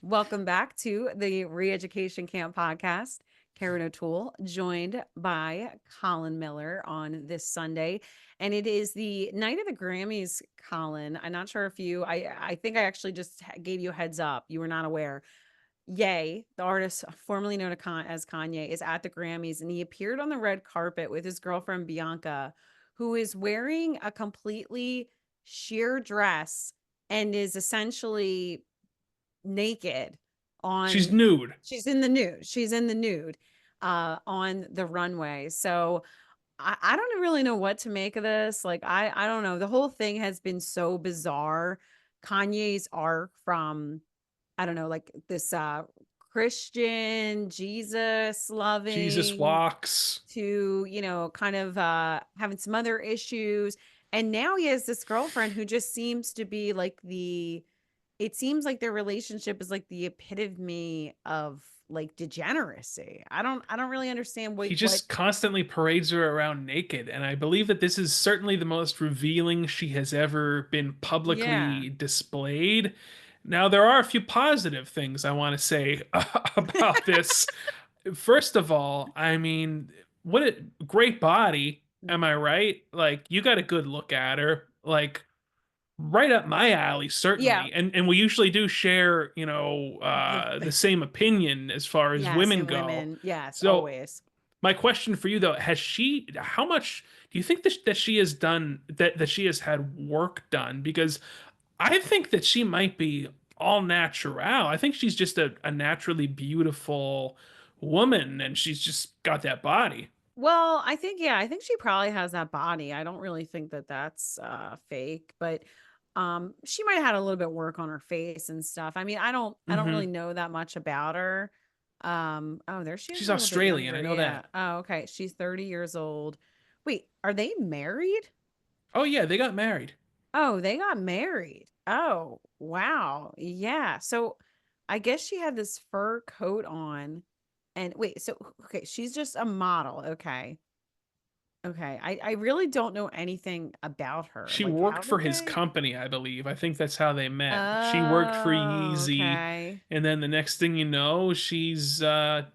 Welcome back to the ReEducation Camp podcast. Karen O'Toole, joined by Colin Miller on this Sunday. And it is the night of the Grammys, Colin. I'm not sure if I think I actually just gave you a heads up. You were not aware. Ye, the artist formerly known as Kanye, is at the Grammys and he appeared on the red carpet with his girlfriend Bianca, who is wearing a completely sheer dress and is essentially naked She's on nude. she's in the nude on the runway. So I don't really know what to make of this. Like I don't know. The whole thing has been so bizarre. Kanye's arc from I don't know, like this Christian, Jesus Jesus loving walks. to, kind of having some other issues. And now he has this girlfriend who just seems to be like it seems like their relationship is like the epitome of like degeneracy. I don't really understand He what just constantly parades her around naked, and I believe that this is certainly the most revealing she has ever been yeah. publicly displayed. Now, there are a few positive things I want to say about this. First of all, I mean, what a great body, am I right? Like, you got a good look at her. Like, right up my alley, Yeah. certainly. And we usually do share, The the same opinion as far as yes, women and go. women. Yes, So always. my question for you though, how much do you think that she has done that she has had work done? Because I think that she might be all natural. I think she's just a naturally beautiful woman and she's just got that body. Well, I think she probably has that body. I don't really think that that's fake, but she might have had a little bit work on her face and stuff. I mean, I don't really Hmm. know that much about her. Oh, there she is She's a little bit Australian, younger. I know Yeah. that. Oh, okay. She's 30 years old. Wait, are they married? Oh yeah, they got married. Oh, they got married. Oh, wow. Yeah. So I guess she had this fur coat on. And wait, so okay, she's just a model. Okay. Okay. I really don't know anything about her. She Like, worked how for did his they? company, I believe. I think that's how they met. She worked for Oh, Yeezy, okay. and then the next thing you know, she's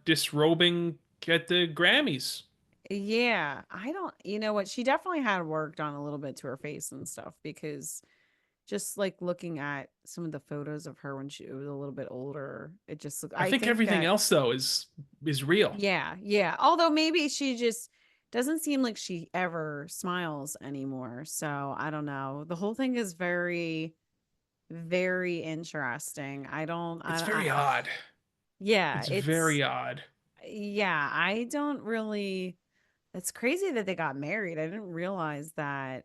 disrobing at the Grammys. Yeah. I don't, you know what? She definitely had worked on a little bit to her face and stuff because just like looking at some of the photos of her when she was a little bit older, it just look I I think think everything that else though is real. yeah, yeah. Although maybe she just doesn't seem like she ever smiles anymore. So I don't know. The whole thing is very, very interesting. It's very odd. yeah, It's very odd. yeah, I don't really, it's crazy that they got married. I didn't realize that,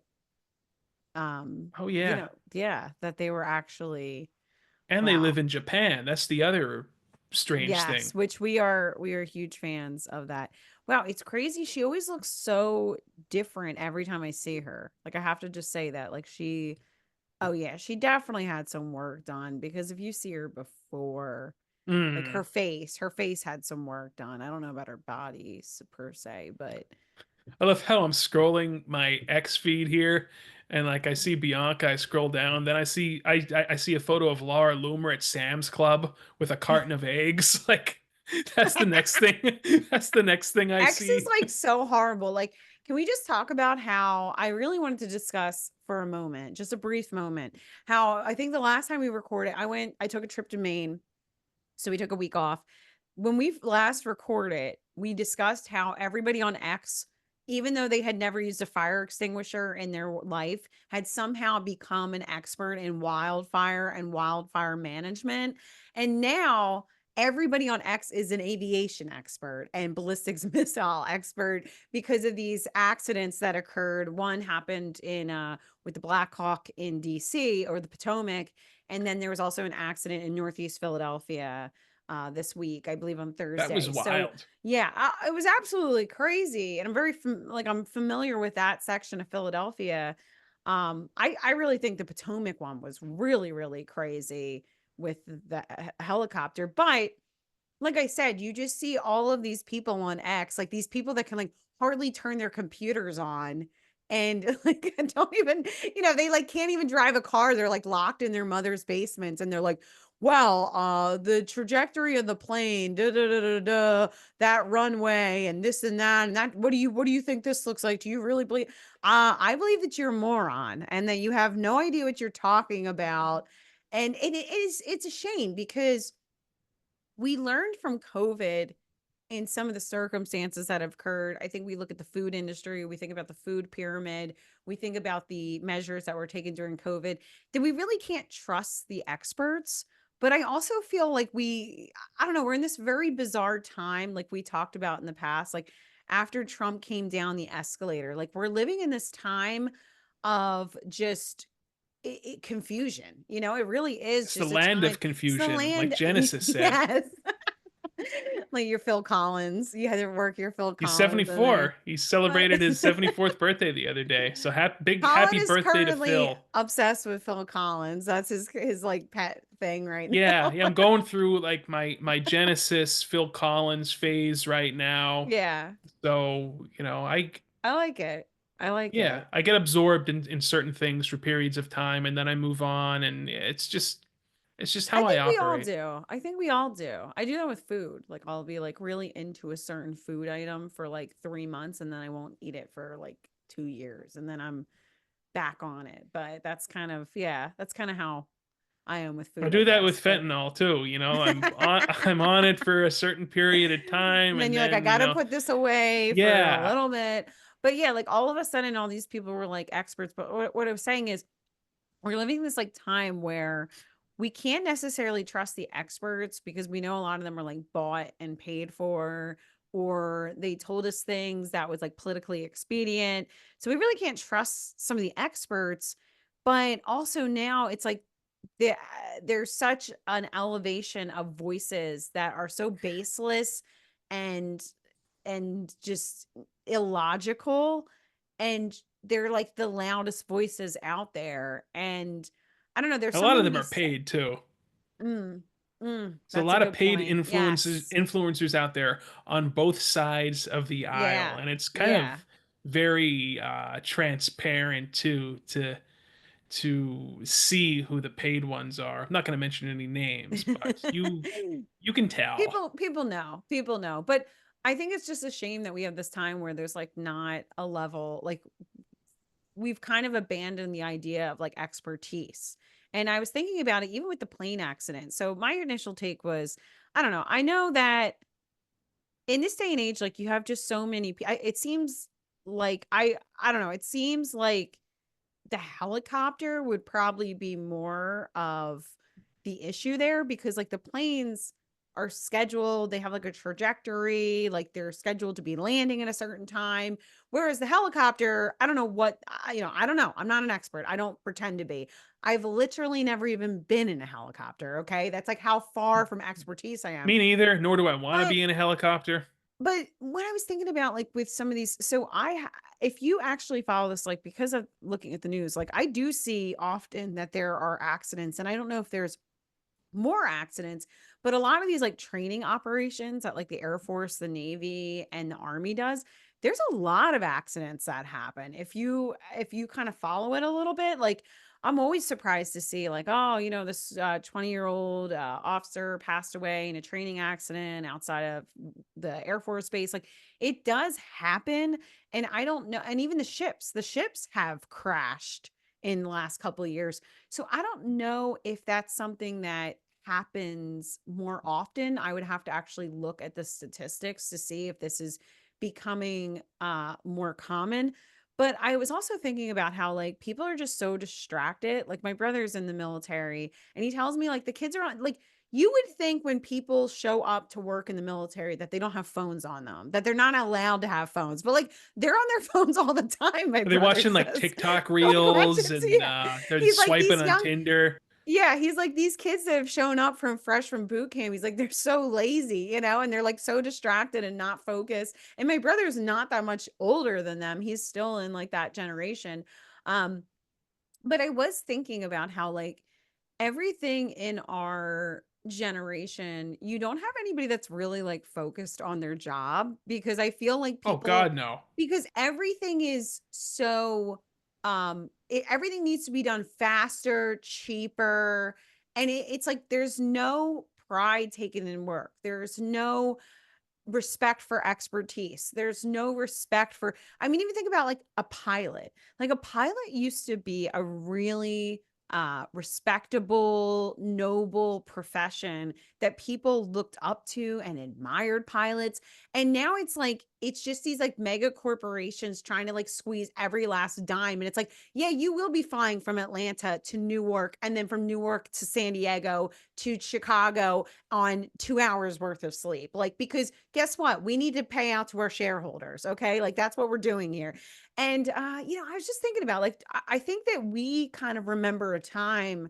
Oh yeah. yeah, that they were actually, And they live wow. in Japan. That's the other strange Yes, thing. which we are huge fans of that. Wow, it's crazy. She always looks so different every time I see her. Like I have to just say that. Like oh yeah, she definitely had some work done because if you see her before, like Mm. her face had some work done. I don't know about her body per se, but I love how I'm scrolling my X feed here, and like I see Bianca, I scroll down, then I see a photo of Laura Loomer at Sam's Club with a carton of eggs. Like that's the next thing. That's the next thing I X is see. like so horrible. Like, can we just talk about how I really wanted to discuss for a moment, just a brief moment, how I think the last time we recorded, I took a trip to Maine. So we took a week off. When we last recorded, we discussed how everybody on X, even though they had never used a fire extinguisher in their life, had somehow become an expert in wildfire and wildfire management. And now everybody on X is an aviation expert and ballistics missile expert because of these accidents that occurred. One happened in with the Black Hawk in DC or the Potomac, and then there was also an accident in Northeast Philadelphia this week, I believe on That was Thursday. So wild. yeah, it was absolutely crazy, and I'm like I'm familiar with that section of Philadelphia. I really think the Potomac one was really really crazy with the helicopter, but like I said, you just see all of these people on X, like these people that can like hardly turn their computers on and like don't even, they like can't even drive a car. They're like locked in their mother's basements and they're like, well, the trajectory of the plane, da, da, da, da, da, that runway and this and that, what do you think this looks like? Do you really believe? I believe that you're a moron and that you have no idea what you're talking about. And it's a shame because we learned from COVID in some of the circumstances that have occurred. I think we look at the food industry, we think about the food pyramid, we think about the measures that were taken during COVID, that we really can't trust the experts. But I also feel like I don't know, we're in this very bizarre time, like we talked about in the past, like after Trump came down the escalator, like we're living in this time of just confusion. It really is It's the just a land time. of It's the confusion, like land. Genesis said. Yes. Like your Phil Collins. You had to work your Phil He's Collins in there. 74. He But celebrated his 74th birthday the other day. So big Colin happy is birthday to currently Phil. obsessed with Phil Collins. That's his like pet thing right Yeah, now. yeah, I'm going through like my Genesis Phil Collins phase right now. Yeah. So, I like it. I like yeah, it. I get absorbed in certain things for periods of time and then I move on and it's just I how I think we all operate. do. I think we all do. I do that with food. Like I'll be like really into a certain food item for like 3 months and then I won't eat it for like 2 years and then I'm back on it. But that's kind of, yeah, that's kind of how I am with I food, I do that with guess. But fentanyl too, I'm on it for a certain period of time and then and you're like, I then, gotta put this away for a yeah. little bit. But yeah, like all of a sudden, all these people were like experts. But what I was saying is, we're living this like time where we can't necessarily trust the experts because we know a lot of them are like bought and paid for, or they told us things that was like politically expedient. So we really can't trust some of the experts. But also now it's like there, there's such an elevation of voices that are so baseless and just illogical, and they're like the loudest voices out there. And I don't know, there's A lot something of to them be are paid too. So a that's a lot of good paid point. influences Yes. influencers out there on both sides of the aisle, Yeah. and it's kind Yeah. of very transparent too to see who the paid ones are. I'm not going to mention any names, but you can tell. People know, but I think it's just a shame that we have this time where there's like not a level, like we've kind of abandoned the idea of like expertise. And I was thinking about it even with the plane accident. So my initial take was, I don't know. I know that in this day and age, like you have just so many. It seems like I don't know. It seems like the helicopter would probably be more of the issue there because like the planes are scheduled, they have like a trajectory, like they're scheduled to be landing at a certain time, whereas the helicopter, I don't know what I don't know, I'm not an expert, I don't pretend to be. I've literally never even been in a helicopter. Okay, that's like how far from expertise I am. Me neither, nor do I want to but be in a helicopter. but what I was thinking about, like with some of these, so if you actually follow this, like because of looking at the news, like I do see often that there are accidents, and I don't know if there's more accidents, but a lot of these like training operations that like the Air Force, the Navy, and the Army does, there's a lot of accidents that happen. If you kind of follow it a little bit, like I'm always surprised to see like, oh, this 20-year-old officer passed away in a training accident outside of the Air Force base. Like it does happen. And I don't know. And even the ships have crashed in the last couple of years. So I don't know if that's something that happens more often. I would have to actually look at the statistics to see if this is becoming more common. But I was also thinking about how like people are just so distracted. Like my brother's in the military and he tells me like the kids are on, like you would think when people show up to work in the military that they don't have phones on them, that they're not allowed to have phones, but like they're on their phones all the time, my Are they brother watching like says. TikTok Like reels watches, and yeah. they're He's like swiping these on young, Tinder? yeah, he's like these kids that have shown up from fresh from boot camp. He's like, they're so lazy, and they're like so distracted and not focused. And my brother's not that much older than them. He's still in like that generation. Um, but I was thinking about how like everything in our generation, you don't have anybody that's really like focused on their job because I feel like Oh people, God, no. because everything is so everything needs to be done faster, cheaper, And it's like there's no pride taken in work. There's no respect for expertise. There's no respect for, I mean, even think about like a pilot. Like a pilot used to be a really respectable, noble profession that people looked up to and admired pilots. And now it's just these like mega corporations trying to like squeeze every last dime. And it's like, yeah, you will be flying from Atlanta to Newark and then from Newark to San Diego to Chicago on 2 hours worth of sleep. Like, because guess what? We need to pay out to our shareholders. Okay. Like, that's what we're doing here. And, I was just thinking about like, I think that we kind of remember a time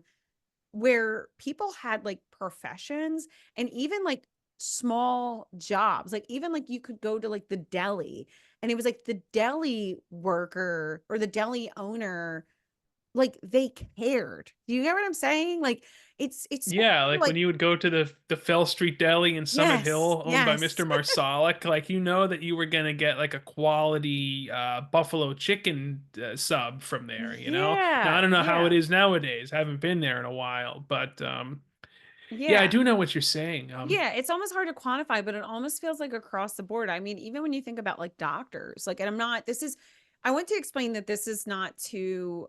where people had like professions and even like small jobs. Like, even like you could go to like the deli and it was like the deli worker or the deli owner, like they cared. Do you get what I'm saying? Like, it's so Yeah, like when like, you would go to the Fell Street Deli in Summit yes, Hill, owned by yes. Mr. Marsalic, like you know that you were gonna get like a quality buffalo chicken sub from there, you know? Now I Yeah, don't know how it yeah, is nowadays. I haven't been there in a while, but yeah, I yeah. do know what you're saying. Yeah, it's almost hard to quantify, but it almost feels like across the board. I mean, even when you think about like doctors, like, and I want to explain that this is not to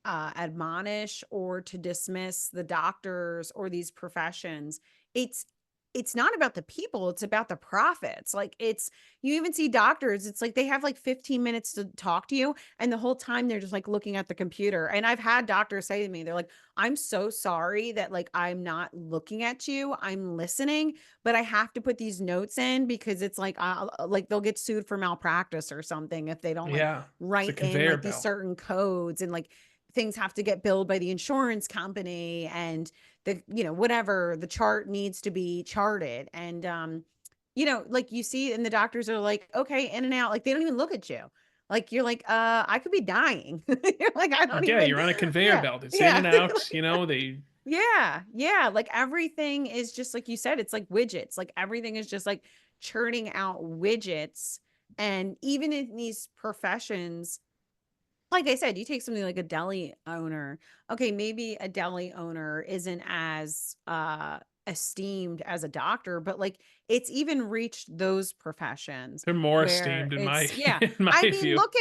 admonish or to dismiss the doctors or these professions. It's it's not about the people, it's about the profits. Like, it's, you even see doctors, it's like they have like 15 minutes to talk to you and the whole time they're just like looking at the computer. And I've had doctors say to me, they're like, I'm so sorry that like I'm not looking at you, I'm listening, but I have to put these notes in because it's like like they'll get sued for malpractice or something if they don't like Yeah, it's a write in conveyor like these belt. certain codes, and like things have to get billed by the insurance company, and the, whatever, the chart needs to be charted. And like you see, and the doctors are like, okay, in and out, like they don't even look at you. Like, you're like, I could be dying. You're like, I don't Yeah, even. you're on a conveyor Yeah, belt. It's in yeah. and out, you know, they Yeah, yeah, like everything is just like you said, it's like widgets. Like everything is just like churning out widgets. And even in these professions, like I said, you take something like a deli owner. Okay, maybe a deli owner isn't as esteemed as a doctor, but like it's even reached those professions they're more where esteemed in my it's, yeah. in my I mean, view. look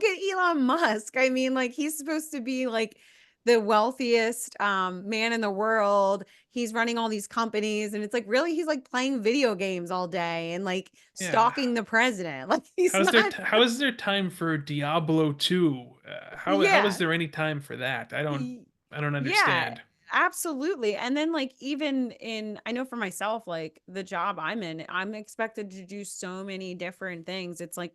at Elon Musk. I mean, like he's supposed to be like the wealthiest man in the world. He's running all these companies and it's like, really, he's like playing video games all day and like Yeah. stalking the president. Like, he's not. How is there time for Diablo 2? How is Yeah. there any time for that? Y- I don't Yeah, understand. absolutely. And then like even in, I know for myself, like the job I'm in, I'm expected to do so many different things. It's like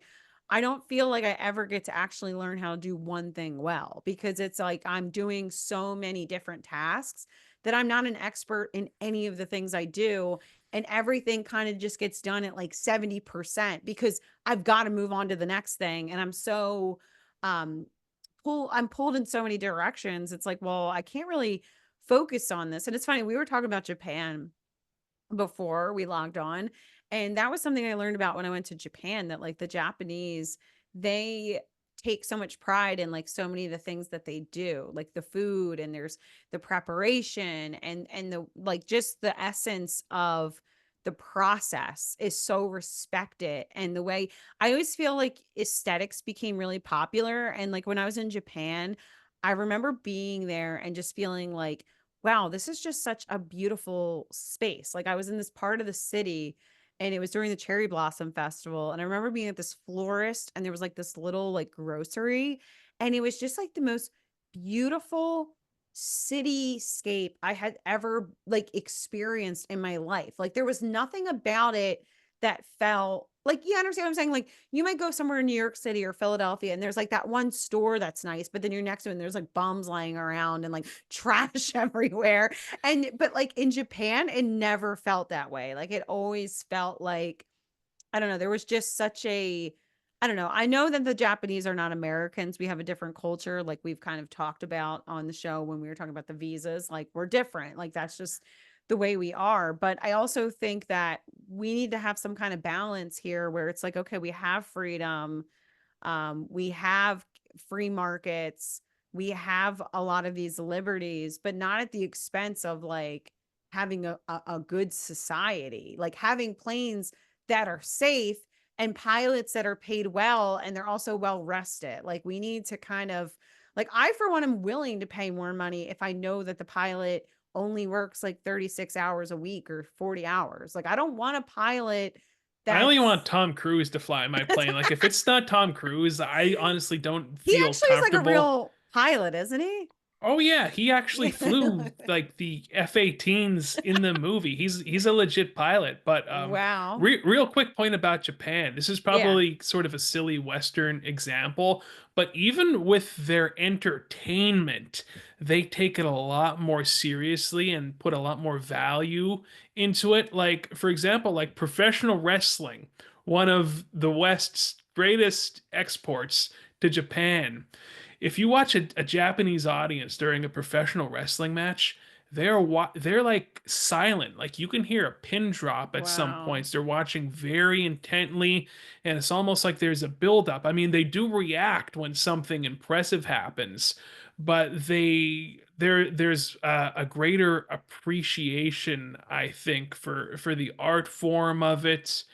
I don't feel like I ever get to actually learn how to do one thing well because it's like I'm doing so many different tasks that I'm not an expert in any of the things I do. And everything kind of just gets done at like 70% because I've got to move on to the next thing. And I'm so um I'm pulled in so many directions. It's like, well, I can't really focus on this. And it's funny, we were talking about Japan before we logged on, and that was something I learned about when I went to Japan, that like the Japanese, they take so much pride in like so many of the things that they do, like the food, and there's the preparation and the like just the essence of the process is so respected. And the way, I always feel like aesthetics became really popular, and like when I was in Japan, I remember being there and just feeling like, wow, this is just such a beautiful space. Like I was in this part of the city and it was during the cherry blossom festival. And I remember being at this florist and there was like this little like grocery. And it was just like the most beautiful cityscape I had ever like experienced in my life. Like there was nothing about it that felt like, you understand what I'm saying? Like you might go somewhere in New York City or Philadelphia and there's like that one store that's nice, but then you're next to it and there's like bums lying around and like trash everywhere. And but like in Japan, it never felt that way. Like it always felt like, I don't know, there was just such a, I don't know. I know that the Japanese are not Americans. We have a different culture, like we've kind of talked about on the show when we were talking about the visas. Like we're different. Like that's just the way we are. But I also think that we need to have some kind of balance here where it's like, okay, we have freedom, we have free markets, we have a lot of these liberties, but not at the expense of like having a good society, like having planes that are safe and pilots that are paid well and they're also well rested. Like we need to kind of like I for one am willing to pay more money if I know that the pilot only works like 36 hours a week or 40 hours. Like I don't want a pilot I only want that's Tom Cruise to fly my plane. Like if it's not Tom Cruise, I honestly don't he feel actually is like a comfortable. real pilot, isn't he? Oh yeah, he actually Yeah. flew like the F-18s in the movie. He's a legit pilot. But Wow. real quick point about Japan. This is Yeah. probably sort of a silly Western example, but even with their entertainment, they take it a lot more seriously and put a lot more value into it. Like for example, like professional wrestling, one of the West's greatest exports to Japan. If you watch a Japanese audience during a professional wrestling match, they're like silent. Like you can hear a pin drop at some Wow. points. They're watching very intently, and it's almost like there's a buildup. I mean, they do react when something impressive happens, but there's a greater appreciation, I think, for the art form of it,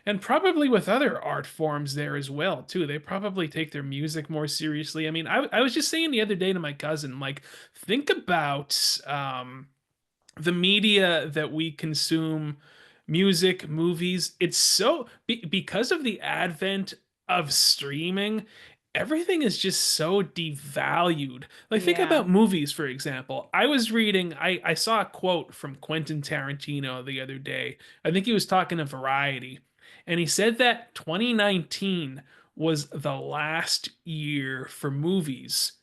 and probably with other art forms there as well too. They probably take their music more seriously. I mean, I was just saying the other day to my cousin, like, think about the media that we consume, music, movies. It's so because of the advent of streaming, everything is just so devalued. Like think Yeah. about movies, for example. I saw a quote from Quentin Tarantino the other day. I think he was talking to Variety, and he said that 2019 was the last year for movies.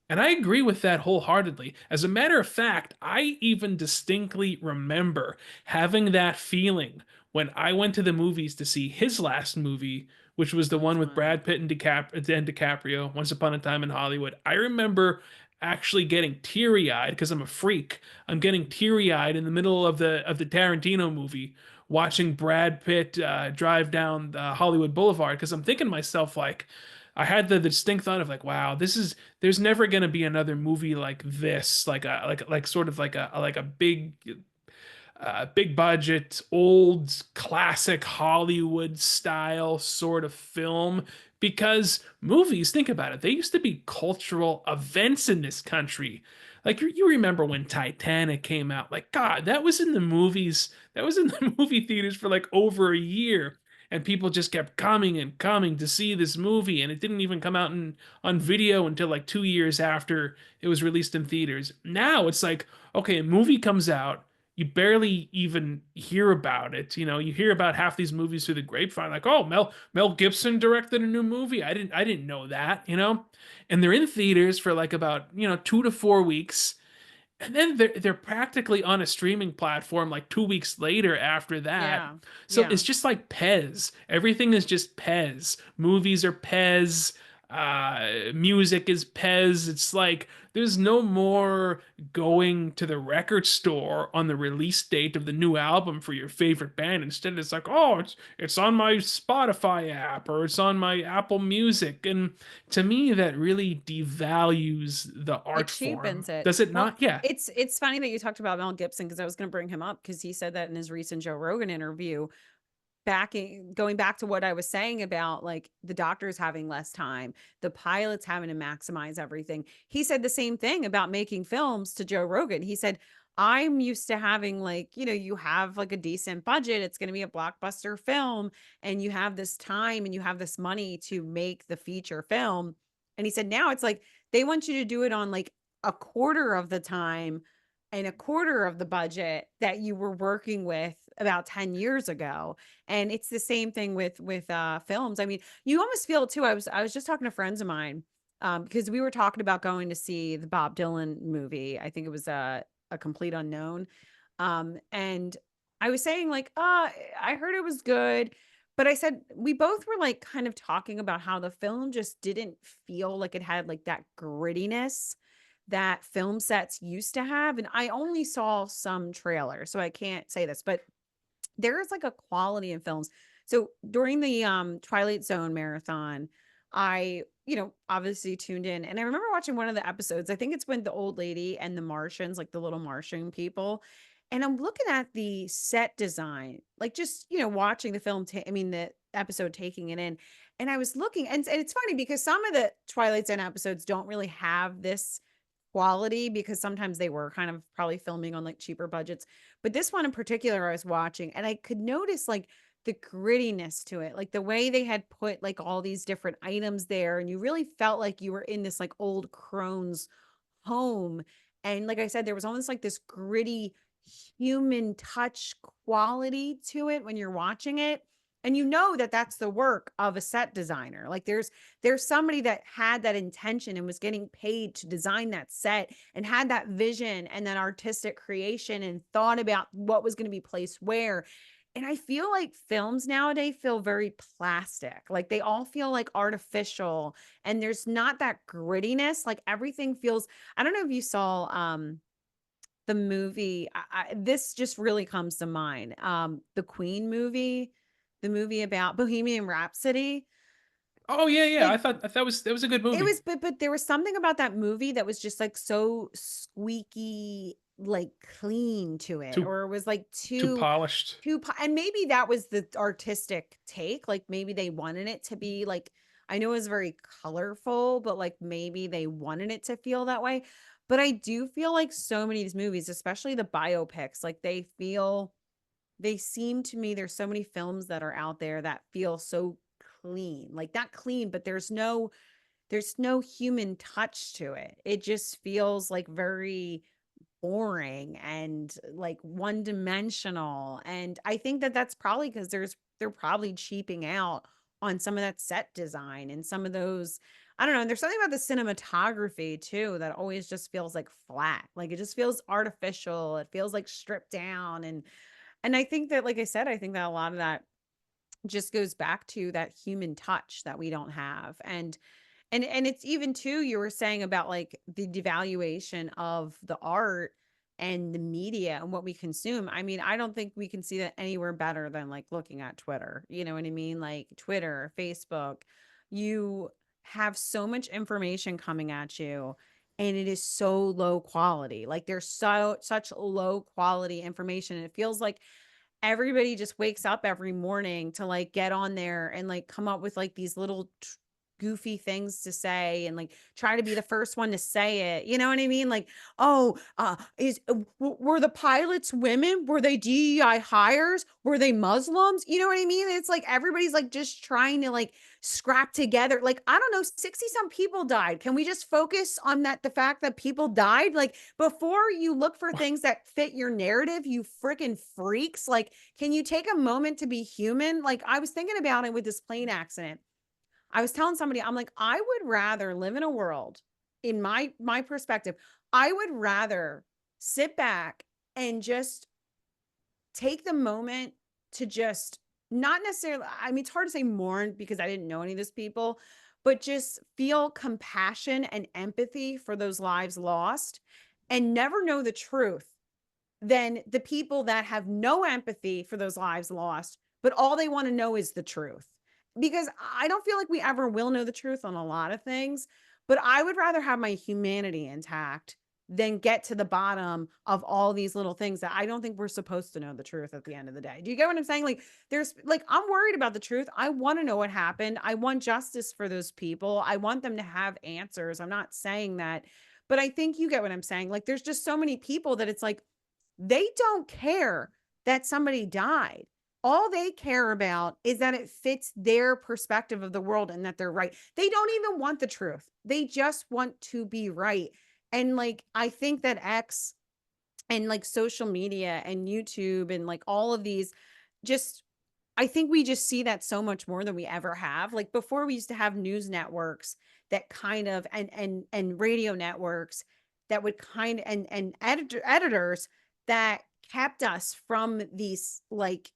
And I agree with that wholeheartedly. As a matter of fact, I even distinctly remember having that feeling when I went to the movies to see his last movie, which was the Which one with one? Brad Pitt and DiCaprio, Once Upon a Time in Hollywood. I remember actually getting teary-eyed because I'm a freak. I'm getting teary-eyed in the middle of the Tarantino movie, watching Brad Pitt drive down Hollywood Boulevard, because I'm thinking to myself like, I had the distinct thought of like, wow, this is there's never going to be another movie like this, like sort of like a big budget, old classic Hollywood style sort of film. Because movies, think about it, they used to be cultural events in this country. Like you remember when Titanic came out? Like God, that was in the movies. That was in the movie theaters for like over a year, and people just kept coming and coming to see this movie, and it didn't even come out on video until like 2 years after it was released in theaters. Now it's like, okay, a movie comes out, you barely even hear about it. You know, you hear about half these movies through the grapevine, like, oh, Mel Gibson directed a new movie. I didn't know that, you know? And they're in theaters for like about, 2 to 4 weeks. And then they're practically on a streaming platform like 2 weeks later after that. Yeah. So Yeah. it's just like Pez. Everything is just Pez. Movies are Pez. Music is Pez. It's like there's no more going to the record store on the release date of the new album for your favorite band. Instead, it's like, oh, it's on my Spotify app or it's on my Apple Music. And to me, that really devalues the It art form. cheapens it. Does it Well, not? Yeah. it's funny that you talked about Mel Gibson because I was going to bring him up because he said that in his recent Joe Rogan interview, backing going back to what I was saying about like the doctors having less time, the pilots having to maximize everything. He said the same thing about making films to Joe Rogan. He said, I'm used to having like, you have like a decent budget, it's going to be a blockbuster film, and you have this time and you have this money to make the feature film. And he said, now it's like they want you to do it on like a quarter of the time and a quarter of the budget that you were working with about 10 years ago. And it's the same thing with films. I mean, you almost feel it too. I was just talking to friends of mine because we were talking about going to see the Bob Dylan movie. I think it was a Complete Unknown. And I was saying like, I heard it was good, but I said we both were like kind of talking about how the film just didn't feel like it had like that grittiness that film sets used to have. And I only saw some trailers, so I can't say this, but there is like a quality in films. So during the Twilight Zone marathon, I obviously tuned in. And I remember watching one of the episodes. I think it's when the old lady and the Martians, like the little Martian people. And I'm looking at the set design, like just, watching the film, the episode, taking it in. And I was looking, and it's funny because some of the Twilight Zone episodes don't really have this quality because sometimes they were kind of probably filming on like cheaper budgets. But this one in particular, I was watching and I could notice like the grittiness to it, like the way they had put like all these different items there. And you really felt like you were in this like old crone's home. And like I said, there was almost like this gritty human touch quality to it when you're watching it. And that that's the work of a set designer. Like there's somebody that had that intention and was getting paid to design that set and had that vision and that artistic creation and thought about what was going to be placed where. And I feel like films nowadays feel very plastic. Like they all feel like artificial and there's not that grittiness. Like everything feels, I don't know if you saw the movie. This just really comes to mind. The Queen movie, the movie about Bohemian Rhapsody. Oh yeah, yeah. Like I thought that was a good it movie. was, but there was something about that movie that was just like so squeaky, like clean to it, Too or it was like too too polished. and maybe that was the artistic take. Like maybe they wanted it to be like, I know it was very colorful, but like maybe they wanted it to feel that way. But I do feel like so many of these movies, especially the biopics, like they seem to me, there's so many films that are out there that feel so clean, like not clean, but there's no human touch to it. It just feels like very boring and like one dimensional. And I think that that's probably because they're probably cheaping out on some of that set design and some of those. I don't know. And there's something about the cinematography too that always just feels like flat. Like it just feels artificial. It feels like stripped down. And I think that, like I said, I think that a lot of that just goes back to that human touch that we don't have. And it's even too, you were saying about like the devaluation of the art and the media and what we consume. I mean, I don't think we can see that anywhere better than like looking at Twitter. You know what I mean? Like Twitter, Facebook, you have so much information coming at you and it is so low quality. Like there's such low quality information. And it feels like everybody just wakes up every morning to like get on there and like come up with like these little goofy things to say and like try to be the first one to say it. You know what I mean? Like, oh, were the pilots women? Were they DEI hires? Were they Muslims? You know what I mean? It's like everybody's like just trying to like scrap together. Like, I don't know, 60 some people died. Can we just focus on that, the fact that people died? Like, before you look for things that fit your narrative, you freaking freaks. Like, can you take a moment to be human? Like, I was thinking about it with this plane accident. I was telling somebody, I'm like, I would rather live in a world, in my perspective, I would rather sit back and just take the moment to just not necessarily, I mean, it's hard to say mourn because I didn't know any of these people, but just feel compassion and empathy for those lives lost and never know the truth than the people that have no empathy for those lives lost, but all they want to know is the truth. Because I don't feel like we ever will know the truth on a lot of things, but I would rather have my humanity intact than get to the bottom of all these little things that I don't think we're supposed to know the truth at the end of the day. Do you get what I'm saying? Like, there's like, I'm worried about the truth. I want to know what happened. I want justice for those people. I want them to have answers. I'm not saying that, but I think you get what I'm saying. Like, there's just so many people that it's like, they don't care that somebody died. All they care about is that it fits their perspective of the world and that they're right. They don't even want the truth. They just want to be right. And like, I think that X and like social media and YouTube and like all of these just, I think we just see that so much more than we ever have. Like before we used to have news networks that kind of and radio networks that would kind of and editors that kept us from these like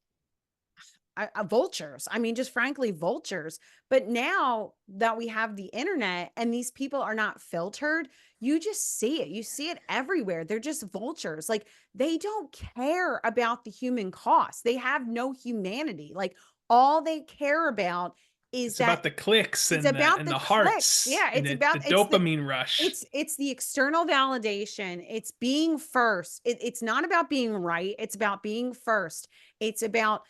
vultures. I mean, just frankly, vultures. But now that we have the internet and these people are not filtered, you just see it. You see it everywhere. They're just vultures. Like they don't care about the human cost. They have no humanity. Like all they care about is It's that about the clicks it's and the about and the the clicks. hearts Yeah, and it's the about dopamine rush. it's the external validation. It's being first. It's not about being right. It's about being first. It's about,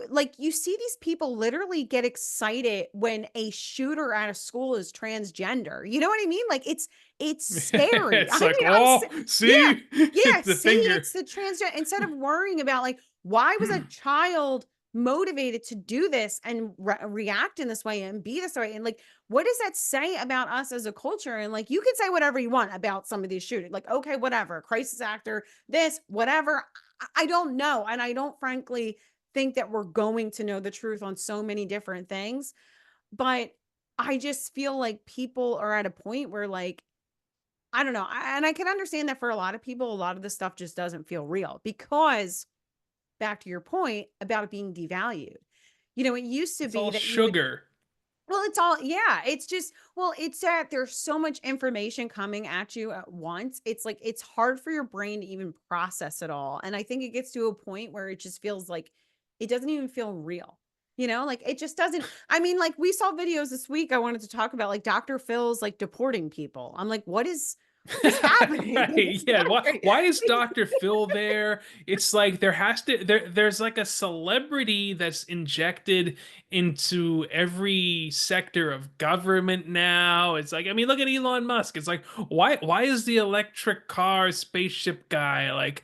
like you see these people literally get excited when a shooter at a school is transgender. You know what I mean? Like it's scary. I It's like, mean, oh, yeah, see, yeah, the see, finger. it's the transgender instead of worrying about like why was a child motivated to do this and react in this way and be this way, and like what does that say about us as a culture? And like you can say whatever you want about some of these shootings, like okay, whatever, crisis actor, this, whatever. I don't know, and I don't frankly think that we're going to know the truth on so many different things, but I just feel like people are at a point where like I don't know, and I can understand that for a lot of people, a lot of this stuff just doesn't feel real because back to your point about it being devalued. It used to It's be all that you would, sugar. well, it's all, yeah, it's just, well, it's that there's so much information coming at you at once. It's like, it's hard for your brain to even process it all. And I think it gets to a point where it just feels like it doesn't even feel real. Like it just doesn't. I mean, like we saw videos this week. I wanted to talk about like Dr. Phil's like deporting people. I'm like, what is happening? Like, Right. it's Yeah. not Why great. why is Dr. Phil there? It's like there's like a celebrity that's injected into every sector of government now. It's like, I mean, look at Elon Musk. It's like, why is the electric car spaceship guy like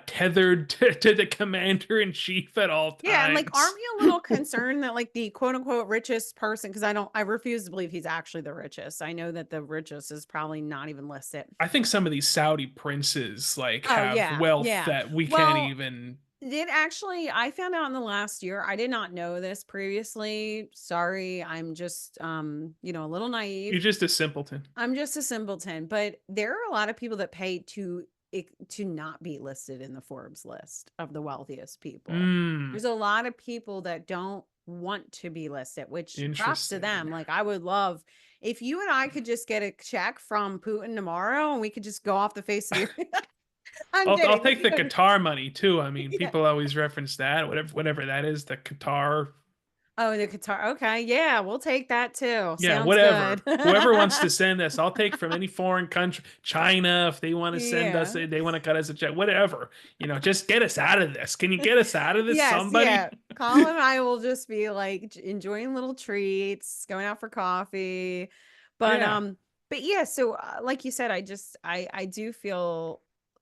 tethered to the commander in chief at all Yeah, and like, aren't times? we a little concerned that like the quote unquote richest person? Because I refuse to believe he's actually the richest. I know that the richest is probably not even listed. I think some of these Saudi princes like Oh have yeah, wealth yeah. that we can't Well, even. did actually I found out in the last year. I did not know this previously. Sorry, I'm just a little naive. You're just a simpleton. I'm just a simpleton, but there are a lot of people that pay to not be listed in the Forbes list of the wealthiest people. Mm, There's a lot of people that don't want to be listed, which props to them. interesting. Like I would love if you and I could just get a check from Putin tomorrow and we could just go off the face of the earth. I'm I'll kidding. take the Qatar money too. I mean, Yeah. people always reference that, whatever that is, the Qatar. Oh, the guitar. Okay. Yeah, we'll take that too. Yeah, Sounds good. whatever. Whoever wants to send us, I'll take from any foreign country. China, if they want to send us, Yeah. they want to cut us a check, whatever. Just get us out of this. Can you get us out of this, Yes, somebody? yeah. Colin and I will just be like enjoying little treats, going out for coffee. But Yeah. um but yeah, so like you said, I do feel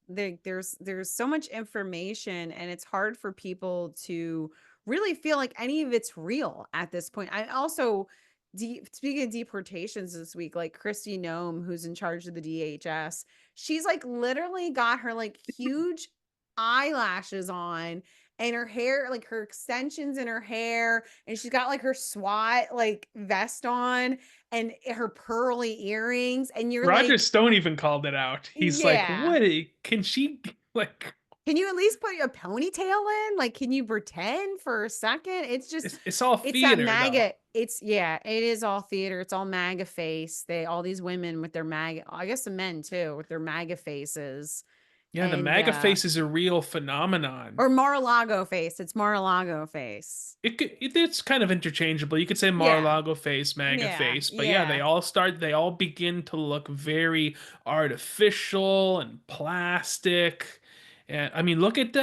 that there's so much information and it's hard for people to really feel like any of it's real at this point. I also speaking of deportations this week, like Christy Nome, who's in charge of the DHS, she's like literally got her like huge eyelashes on and her hair, like her extensions in her hair, and she's got like her SWAT like vest on and her pearly earrings. And you're Roger like, Stone even called it out. He's like, yeah. what? Can she, like, Can you at least put a ponytail in? Like, can you pretend for a second? It's just, it's all it's that theater, though. MAGA. It's, yeah, it is all theater. It's all MAGA face. All these women with their MAGA, I guess the men too, with their MAGA faces. Yeah, the And, MAGA face is a real phenomenon. or Mar-a-Lago face. It's Mar-a-Lago face. It's kind of interchangeable. You could say Yeah. Mar-a-Lago face, MAGA Yeah. face, but yeah, Yeah. they all begin to look very artificial and plastic. And I mean, look at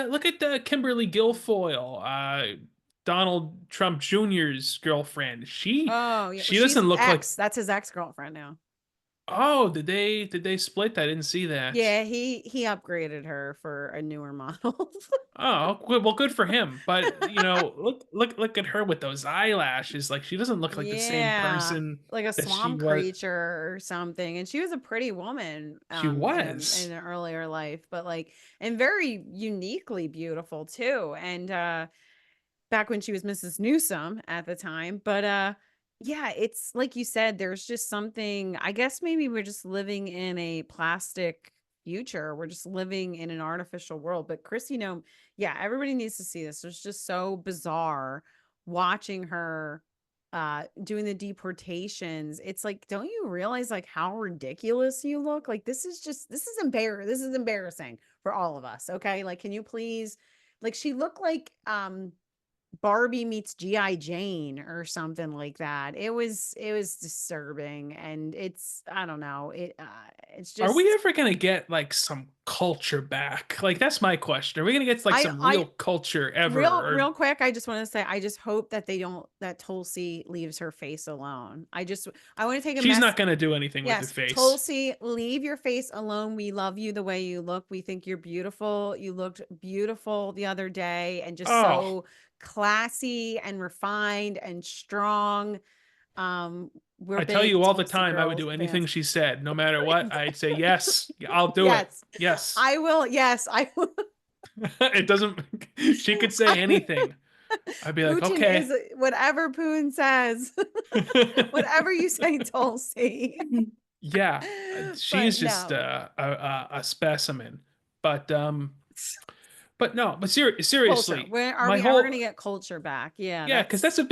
Kimberly Guilfoyle, Donald Trump Jr.'s girlfriend. She Oh, yeah. she She's doesn't look like. ex. That's his ex-girlfriend now. Oh, did they split? I didn't see that. Yeah, he upgraded her for a newer model. Oh, well, good for him. But look at her with those eyelashes. Like she doesn't look like the same Yeah, person like a that she swamp was. creature or something. And she was a pretty woman She in was. an earlier life, but like and very uniquely beautiful too. And back when she was Mrs. Newsom at the time. But yeah, it's like you said, there's just something, I guess maybe we're just living in a plastic future. We're just living in an artificial world. But Chris, yeah, everybody needs to see this. It's just so bizarre watching her doing the deportations. It's like, don't you realize like how ridiculous you look? Like this is embarrassing for all of us. Okay. Like, can you please, like she looked like Barbie meets GI Jane or something like that. It was disturbing, and it's, I don't know, it's Are we just, ever gonna get like some culture back? Like that's my question. Are we gonna get like some I real culture ever? real Or quick, I just want to say, I just hope that they don't, that Tulsi leaves her face alone. I want to take a she's mess. not gonna do anything with her Yes, face. Tulsi, leave your face alone. We love you the way you look. We think you're beautiful. You looked beautiful the other day, and just Oh, so classy and refined and strong. We're I tell big you all the Tulsi time, I would girls do anything fans. she said, no matter what. I'd say yes, I'll do it. Yes, Yes. I will. Yes, I will. It doesn't. She could say anything. I'd be like, Putin okay. is whatever Putin says. Whatever you say, Tulsi. Yeah, she's But just no, a specimen. But but no, but culture. seriously, Where are my we ever going whole to get culture back? Yeah, yeah, because that's that's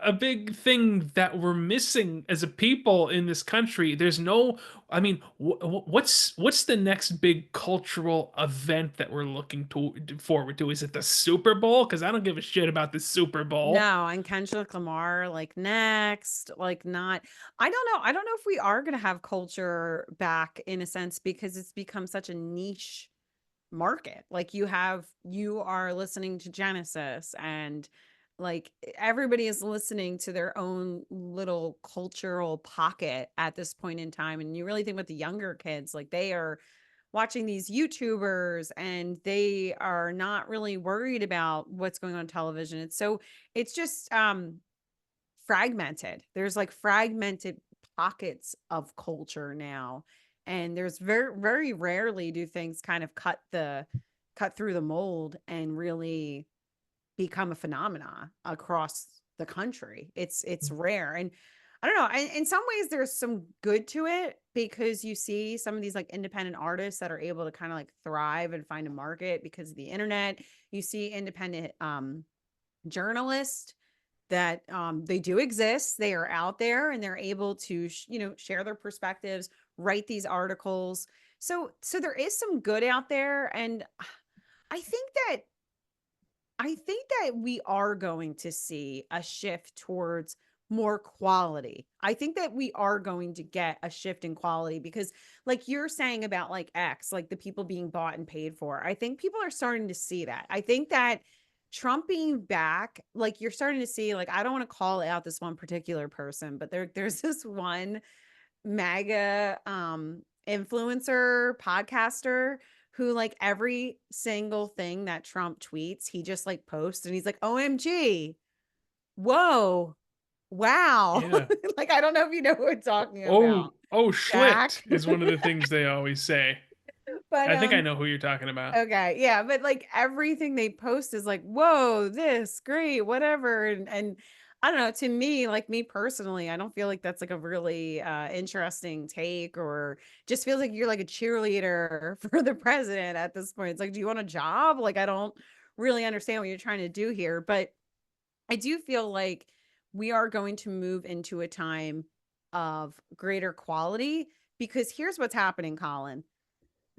a big thing that we're missing as a people in this country. There's no, I mean, what's the next big cultural event that we're looking to forward to? Is it the Super Bowl? Because I don't give a shit about the Super Bowl. no. And Kendrick Lamar, like next, like not. I don't know. I don't know if we are going to have culture back in a sense, because it's become such a niche market. Like you are listening to Genesis, and like everybody is listening to their own little cultural pocket at this point in time. And you really think about the younger kids, like they are watching these YouTubers, and they are not really worried about what's going on television. It's just fragmented. There's like fragmented pockets of culture now. And there's very rarely do things kind of cut through the mold and really become a phenomena across the country. It's rare. And I don't know. In some ways, there's some good to it, because you see some of these like independent artists that are able to kind of like thrive and find a market because of the internet. You see independent journalists that they do exist. They are out there, and they're able to share their perspectives, write these articles. So there is some good out there. And I think that we are going to see a shift towards more quality. I think that we are going to get a shift in quality, because like you're saying about like X, like the people being bought and paid for, I think people are starting to see that. I think that Trump being back, like you're starting to see, like, I don't want to call out this one particular person, but there's this one MAGA influencer podcaster who, like, every single thing that Trump tweets, he just like posts, and he's like, OMG, whoa, wow. Yeah. Like, I don't know if you know what we're talking Oh, about, oh, Jack. schlicht is one of the things they always say. But I think I know who you're talking about. okay, yeah, but like everything they post is like, whoa, this great, whatever. And I don't know, to me, like me personally, I don't feel like that's like a really interesting take, or just feels like you're like a cheerleader for the president at this point. It's like, do you want a job? Like, I don't really understand what you're trying to do here. But I do feel like we are going to move into a time of greater quality, because here's what's happening, Colin.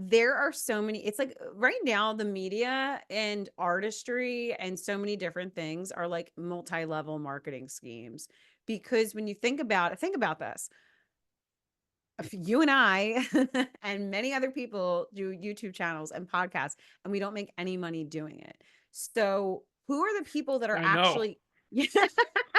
There are so many, it's like right now the media and artistry and so many different things are like multi-level marketing schemes. Because when you think about this, if you and I and many other people do YouTube channels and podcasts, and we don't make any money doing it. So who are the people that are I know. actually yeah.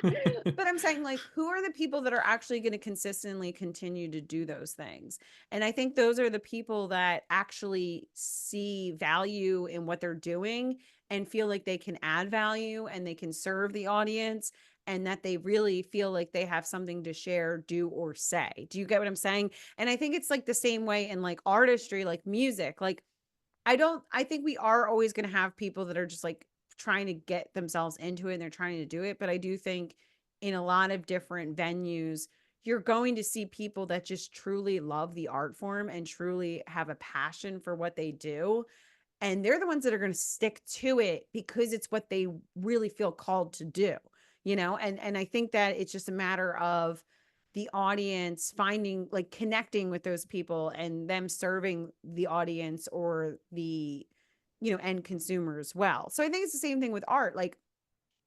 But I'm saying, like, who are the people that are actually going to consistently continue to do those things? And I think those are the people that actually see value in what they're doing, and feel like they can add value and they can serve the audience, and that they really feel like they have something to share, do, or say. Do you get what I'm saying? And I think it's like the same way in like artistry, like music. Like, I think we are always going to have people that are just like trying to get themselves into it, and they're trying to do it. But I do think in a lot of different venues, you're going to see people that just truly love the art form and truly have a passion for what they do. And they're the ones that are going to stick to it because it's what they really feel called to do, and I think that it's just a matter of the audience finding, like, connecting with those people, and them serving the audience, or the end consumer as well. So I think it's the same thing with art. Like,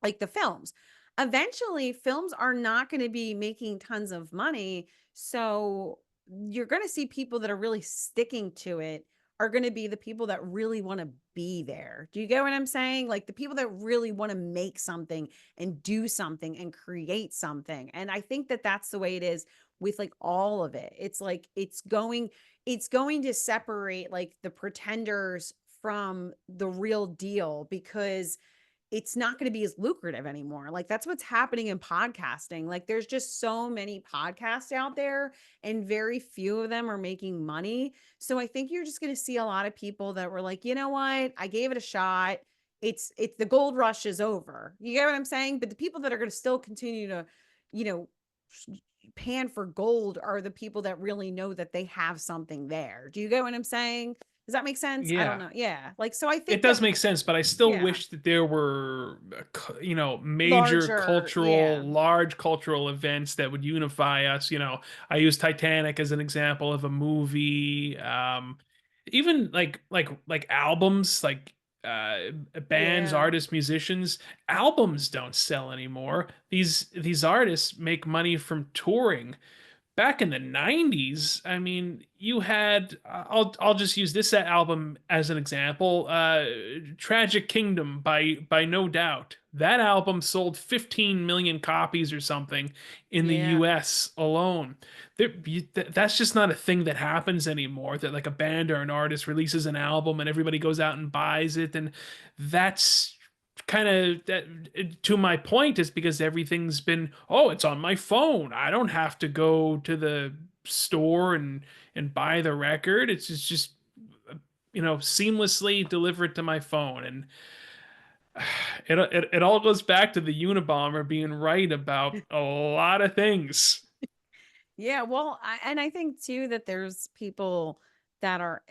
like the films. Eventually, films are not going to be making tons of money. So you're going to see people that are really sticking to it are going to be the people that really want to be there. Do you get what I'm saying? Like the people that really want to make something and do something and create something. And I think that that's the way it is with like all of it. It's like it's going to separate like the pretenders from the real deal because it's not going to be as lucrative anymore. Like that's what's happening in podcasting. Like there's just so many podcasts out there and very few of them are making money. So I think you're just going to see a lot of people that were like, "You know what? I gave it a shot. It's the gold rush is over." You get what I'm saying? But the people that are going to still continue to, you know, pan for gold are the people that really know that they have something there. Do you get what I'm saying? Does that make sense? I don't Yeah. know. Yeah. Like so I It think that does make sense, but I still yeah, wish that there were, major larger, cultural, yeah. large cultural events that would unify us. I use Titanic as an example of a movie. Even like albums, like bands, Yeah. artists, musicians. Albums don't sell anymore. These artists make money from touring. Back in the 90s, I mean, you had I'll just use this album as an example. Tragic Kingdom by No Doubt. That album sold 15 million copies or something in the Yeah. US alone. That's just not a thing that happens anymore, that like a band or an artist releases an album and everybody goes out and buys it. And that's kind of that, to my point, is because everything's been, oh, it's on my phone. I don't have to go to the store and buy the record. It's just seamlessly delivered to my phone. And it all goes back to the Unabomber being right about a lot of things. Yeah, well, and I think too that there's people that are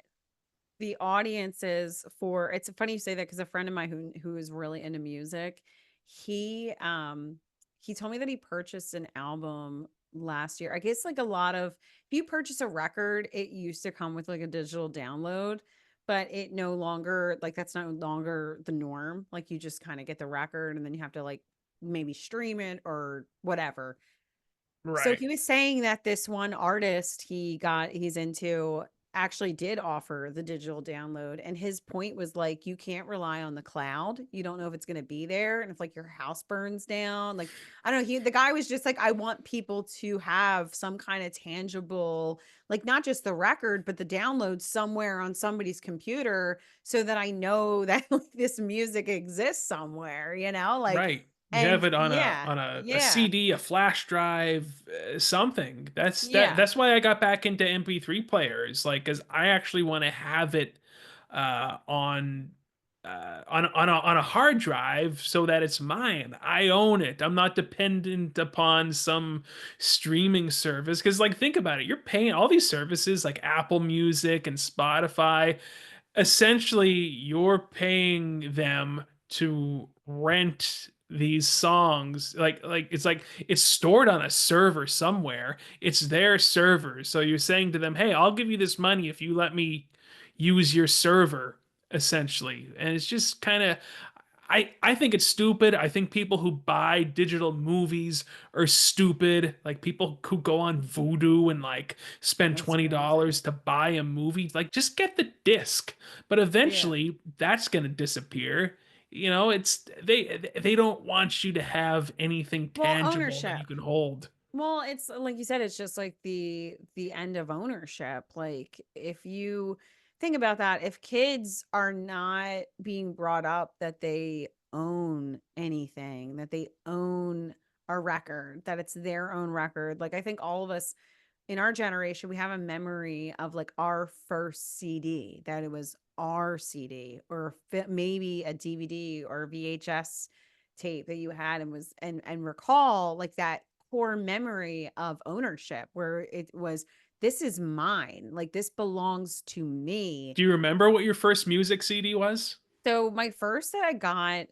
the audiences for it's funny you say that because a friend of mine who is really into music, he told me that he purchased an album last year. I guess like a lot of if you purchase a record, it used to come with like a digital download, but it no longer like that's no longer the norm. Like you just kind of get the record and then you have to like maybe stream it or whatever. So Right. he was saying that this one artist he's into actually did offer the digital download. And his point was like, you can't rely on the cloud. You don't know if it's going to be there. And if like your house burns down, like, I don't know. The guy was just like, I want people to have some kind of tangible, like not just the record, but the download somewhere on somebody's computer so that I know that like, this music exists somewhere, like, Right. You have and it on a yeah, a yeah, CD, a flash drive, something. yeah. That's why I got back into MP3 players, like, because I actually want to have it on on a hard drive so that it's mine. I own it. I'm not dependent upon some streaming service. Because, like, think about it. You're paying all these services like Apple Music and Spotify. Essentially, you're paying them to rent these songs. Like it's stored on a server somewhere. It's their server, so you're saying to them, hey, I'll give you this money if you let me use your server, essentially. And it's just kind of, I think it's stupid. I think people who buy digital movies are stupid. Like people who go on Vudu and like spend That's $20 crazy. to buy a movie. Like just get the disc. But Yeah. eventually that's gonna disappear. It's they don't want you to have anything Well, tangible that you ownership. can hold. Well, it's like you said, it's just like the end of ownership. Like if you think about that, if kids are not being brought up that they own anything, that they own a record, that it's their own record. Like I think all of us in our generation, we have a memory of like our first CD, that it was our CD or maybe a DVD or a VHS tape that you had and was and recall like that core memory of ownership where it was this is mine, like this belongs to me. Do you remember what your first music CD was? So my first that I got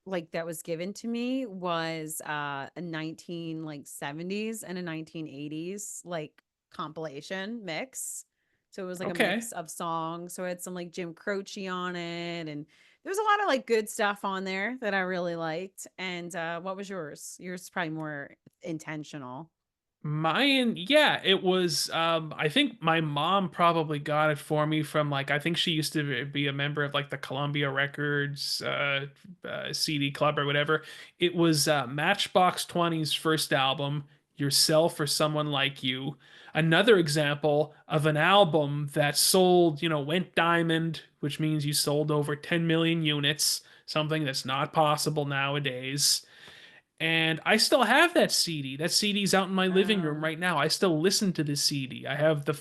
like that was given to me was a 19 like 70s and a 1980s like compilation mix. So it was like a Okay. mix of songs. So it had some like Jim Croce on it and there's a lot of like good stuff on there that I really liked. And what was yours? Yours is probably more intentional. Mine, yeah, it was I think my mom probably got it for me from like I think she used to be a member of like the Columbia Records CD club or whatever. It was Matchbox 20's first album, Yourself or Someone Like You. Another example of an album that sold, went diamond, which means you sold over 10 million units, something that's not possible nowadays. And I still have that CD. That CD's out in my living room Oh. right now. I still listen to the CD. I have the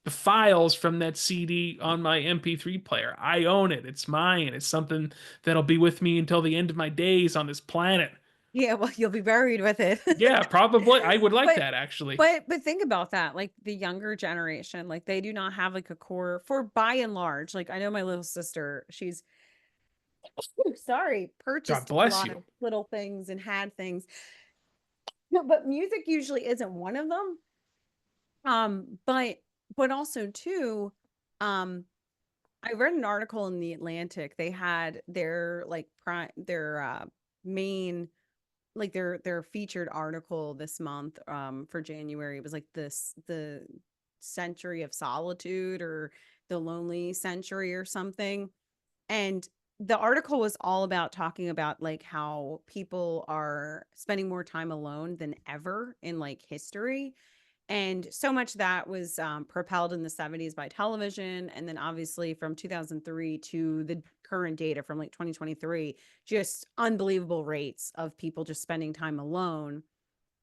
files from that CD on my MP3 player. I own it. It's mine. It's something that'll be with me until the end of my days on this planet. Yeah, well, you'll be buried with it. Yeah, probably. I would like But that actually. but think about that. Like the younger generation, like they do not have like a core for by and large. Like I know my little sister, she's sorry, God purchased a bless lot you. of little things and had things. No, but music usually isn't one of them. But also too, um, I read an article in the Atlantic. They had their like their main like their featured article this month for January. It was like the century of solitude or the lonely century or something. And the article was all about talking about like how people are spending more time alone than ever in like history. And so much that was propelled in the 70s by television. And then obviously from 2003 to the current data from like 2023, just unbelievable rates of people just spending time alone.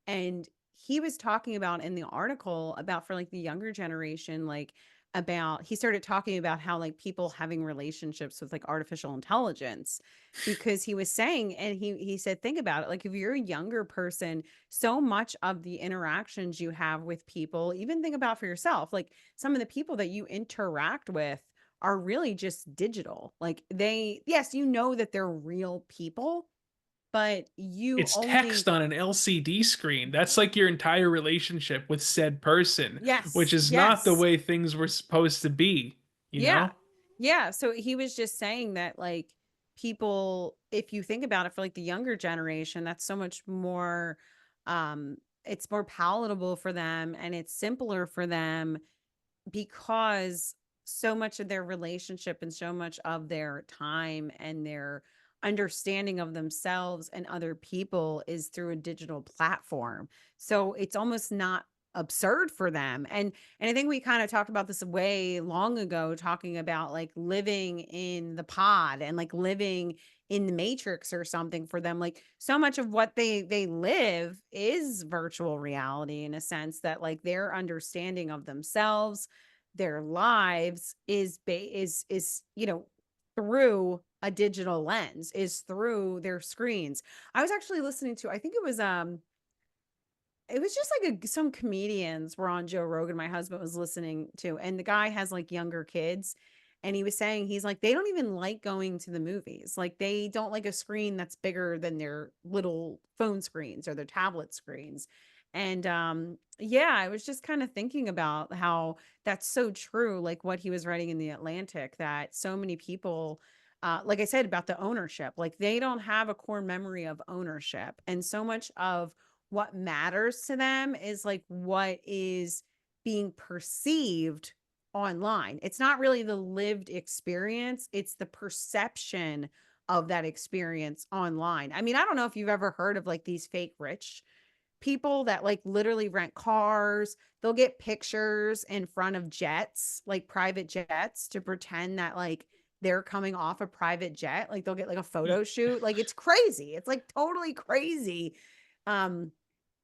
And he was talking about in the article about for like the younger generation, like about he started talking about how like people having relationships with like artificial intelligence because he was saying and he said think about it like if you're a younger person so much of the interactions you have with people even think about for yourself like some of the people that you interact with are really just digital like they yes you know that they're real people but you It's text only on an LCD screen. That's like your entire relationship with said person, which yes, is not the yes. way things were supposed to be, you Yeah. know? Yeah. So he was just saying that like people, if you think about it for like the younger generation, that's so much more it's more palatable for them and it's simpler for them because so much of their relationship and so much of their time and their understanding of themselves and other people is through a digital platform. So it's almost not absurd for them. And I think we kind of talked about this way long ago talking about like living in the pod and like living in the matrix or something for them like so much of what they live is virtual reality in a sense that like their understanding of themselves their lives is through a digital lens is through their screens. I was actually listening to I think it was just like some comedians were on Joe Rogan my husband was listening to and the guy has like younger kids and he was saying he's like they don't even like going to the movies like they don't like a screen that's bigger than their little phone screens or their tablet screens and yeah I was just kind of thinking about how that's so true like what he was writing in the Atlantic that so many people like I said about the ownership like they don't have a core memory of ownership and so much of what matters to them is like what is being perceived online. It's not really the lived experience, it's the perception of that experience online. I mean, I don't know if you've ever heard of like these fake rich people that like literally rent cars. They'll get pictures in front of jets, like private jets, to pretend that like they're coming off a private jet. Like they'll get like a photo shoot. Like it's crazy. It's like totally crazy. Um,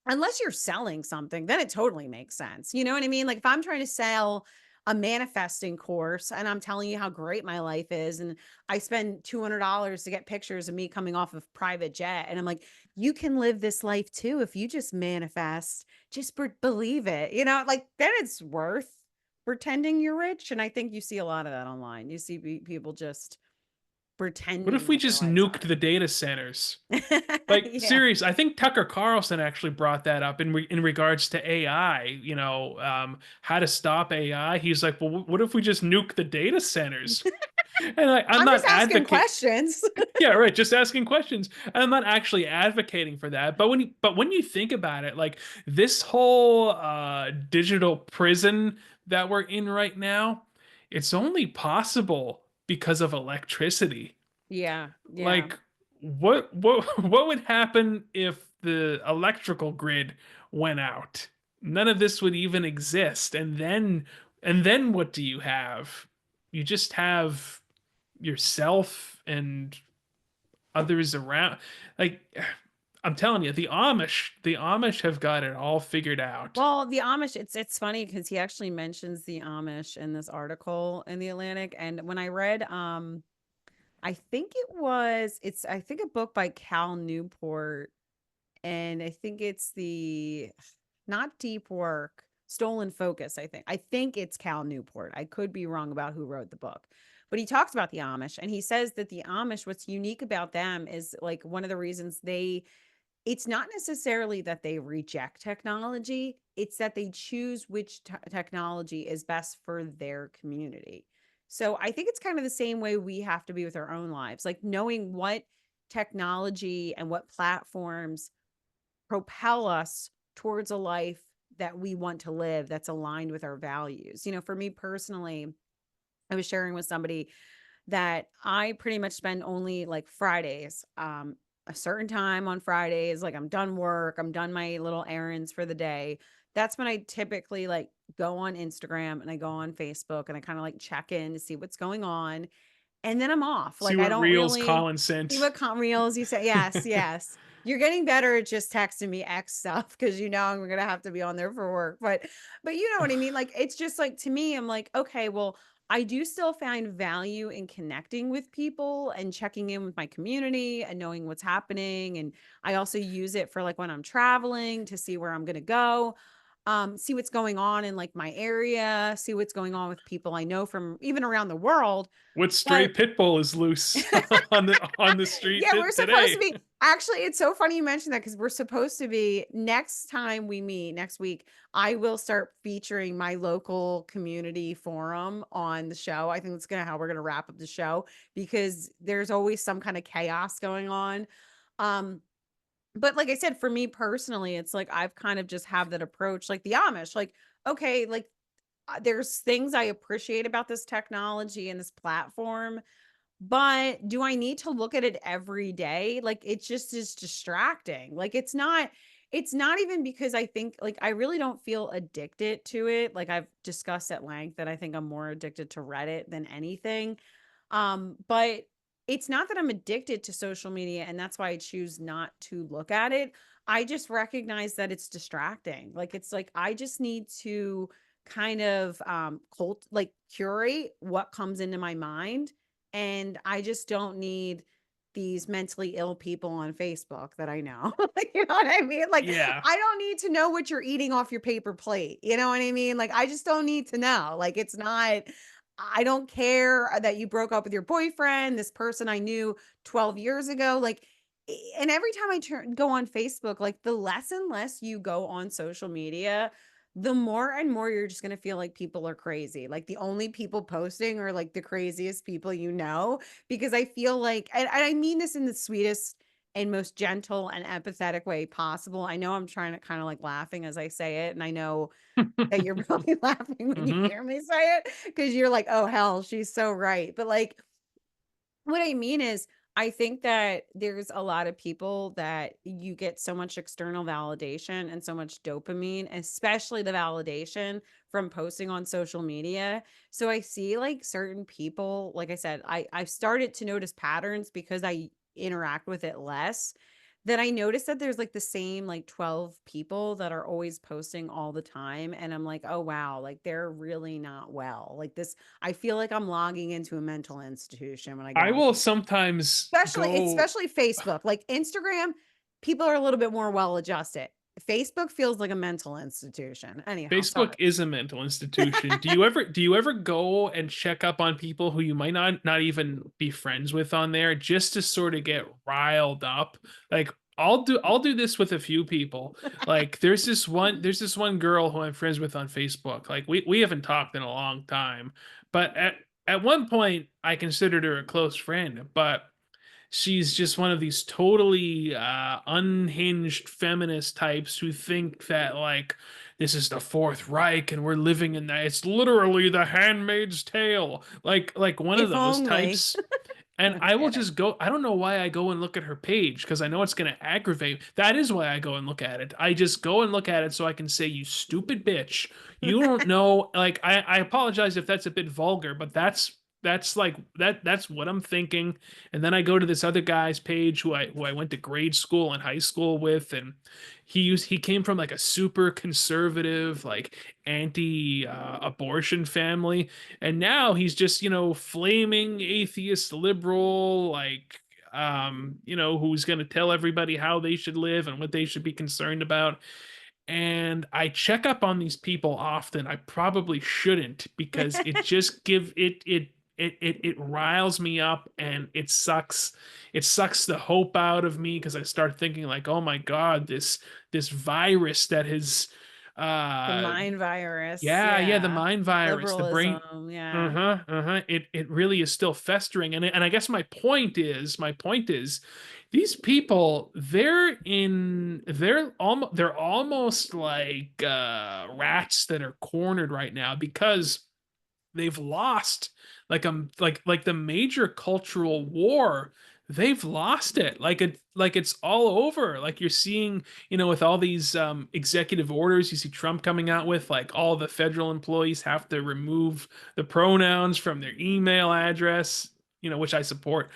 Unless you're selling something, then it totally makes sense. You know what I mean? Like if I'm trying to sell a manifesting course and I'm telling you how great my life is and I spend $200 to get pictures of me coming off of private jet and I'm like, you can live this life too if you just manifest, just believe it. You know, like then it's worth pretending you're rich and I think you see a lot of that online. You see people just What if pretending we that their just lives nuked are. the data centers? Like, Yeah. serious, I think Tucker Carlson actually brought that up in regards to AI, how to stop AI. He's like, well, what if we just nuke the data centers? And I'm I'm not just asking advocate. questions. Yeah, right. Just asking questions. I'm not actually advocating for that. But when you think about it, like this whole digital prison that we're in right now, it's only possible because of electricity. Yeah, yeah. Like what would happen if the electrical grid went out? None of this would even exist. And then what do you have? You just have yourself and others around. Like, I'm telling you, the Amish have got it all figured out. Well, the Amish, it's funny because he actually mentions the Amish in this article in the Atlantic. And when I read, I think it's I think a book by Cal Newport, and I think it's the not Deep Work, Stolen Focus, I think. I think it's Cal Newport. I could be wrong about who wrote the book. But he talks about the Amish, and he says that the Amish, what's unique about them is like one of the reasons it's not necessarily that they reject technology, it's that they choose which technology is best for their community. So I think it's kind of the same way we have to be with our own lives, like knowing what technology and what platforms propel us towards a life that we want to live that's aligned with our values. For me personally, I was sharing with somebody that I pretty much spend only like Fridays, a certain time on Fridays, like I'm done work, I'm done my little errands for the day. That's when I typically like go on Instagram and I go on Facebook and I kind of like check in to see what's going on. And then I'm off. See Like I what don't reels really Colin see sent. what reels you say. Yes, yes. You're getting better at just texting me X stuff because I'm gonna have to be on there for work. But you know what I mean? Like it's just like to me, I'm like, okay, well, I do still find value in connecting with people and checking in with my community and knowing what's happening. And I also use it for like when I'm traveling to see where I'm gonna go. See what's going on in like my area, see what's going on with people I know from even around the world. What stray But pit bull is loose on the street yeah, we're supposed to today? be actually, it's so funny you mentioned that because we're supposed to be next time we meet next week, I will start featuring my local community forum on the show. I think that's gonna how we're gonna wrap up the show because there's always some kind of chaos going on. Um, but like I said, for me personally, it's like I've kind of just have that approach, like the Amish, like, okay, like there's things I appreciate about this technology and this platform, but do I need to look at it every day? Like it just is distracting. Like it's not even because I think like I really don't feel addicted to it. Like I've discussed at length that I think I'm more addicted to Reddit than anything. But it's not that I'm addicted to social media and that's why I choose not to look at it. I just recognize that it's distracting. Like it's like I just need to kind of like curate what comes into my mind, and I just don't need these mentally ill people on Facebook that I know. You know what I mean? Like, Yeah. I don't need to know what you're eating off your paper plate. You know what I mean? Like, I just don't need to know. Like, it's not, I don't care that you broke up with your boyfriend, this person I knew 12 years ago. Like, and every time I go on Facebook, like the less and less you go on social media, the more and more you're just going to feel like people are crazy. Like the only people posting are like the craziest people you know, because I feel like, and I mean this in the sweetest and most gentle and empathetic way possible. I know I'm trying to kind of like laughing as I say it. And I know that you're probably laughing when you Hmm. hear me say it because you're like, oh, hell, she's so right. But like, what I mean is, I think that there's a lot of people that you get so much external validation and so much dopamine, especially the validation from posting on social media. So I see like certain people, like I said, I've started to notice patterns because I interact with it less. That I noticed that there's like the same like 12 people that are always posting all the time. And I'm like, oh wow, like they're really not well. Like this, I feel like I'm logging into a mental institution when I go I on will Facebook. sometimes Especially go. especially Facebook. Like Instagram, people are a little bit more well adjusted. Facebook feels like a mental institution. Anyhow, Facebook sorry. is a mental institution. Do you ever go and check up on people who you might not even be friends with on there just to sort of get riled up? Like I'll do this with a few people. Like there's this one girl who I'm friends with on Facebook. Like we haven't talked in a long time, but at one point I considered her a close friend, but she's just one of these totally unhinged feminist types who think that like this is the Fourth Reich and we're living in that. It's literally the Handmaid's Tale, like one of If those only. types. And I'm I will kidding. just go. I don't know why I go and look at her page because I know it's going to aggravate. That is why I go and look at it. I just go and look at it so I can say, "You stupid bitch, you don't know." Like I apologize if that's a bit vulgar, but that's like that's what I'm thinking. And then I go to this other guy's page who I went to grade school and high school with, and he came from like a super conservative, like anti abortion family, and now he's just flaming atheist liberal, like who's going to tell everybody how they should live and what they should be concerned about. And I check up on these people often. I probably shouldn't because it just give it riles me up, and it sucks the hope out of me because I start thinking like, oh my god, this virus that has The uh mind virus. yeah, the Yeah. mind virus, the brain. Liberalism. Yeah. Uh-huh, uh-huh. It really is still festering. And I guess my point is these people, they're almost like rats that are cornered right now because they've lost like the major cultural war. They've lost it. Like it's all over. Like you're seeing, with all these executive orders you see Trump coming out with, like all the federal employees have to remove the pronouns from their email address, which I support.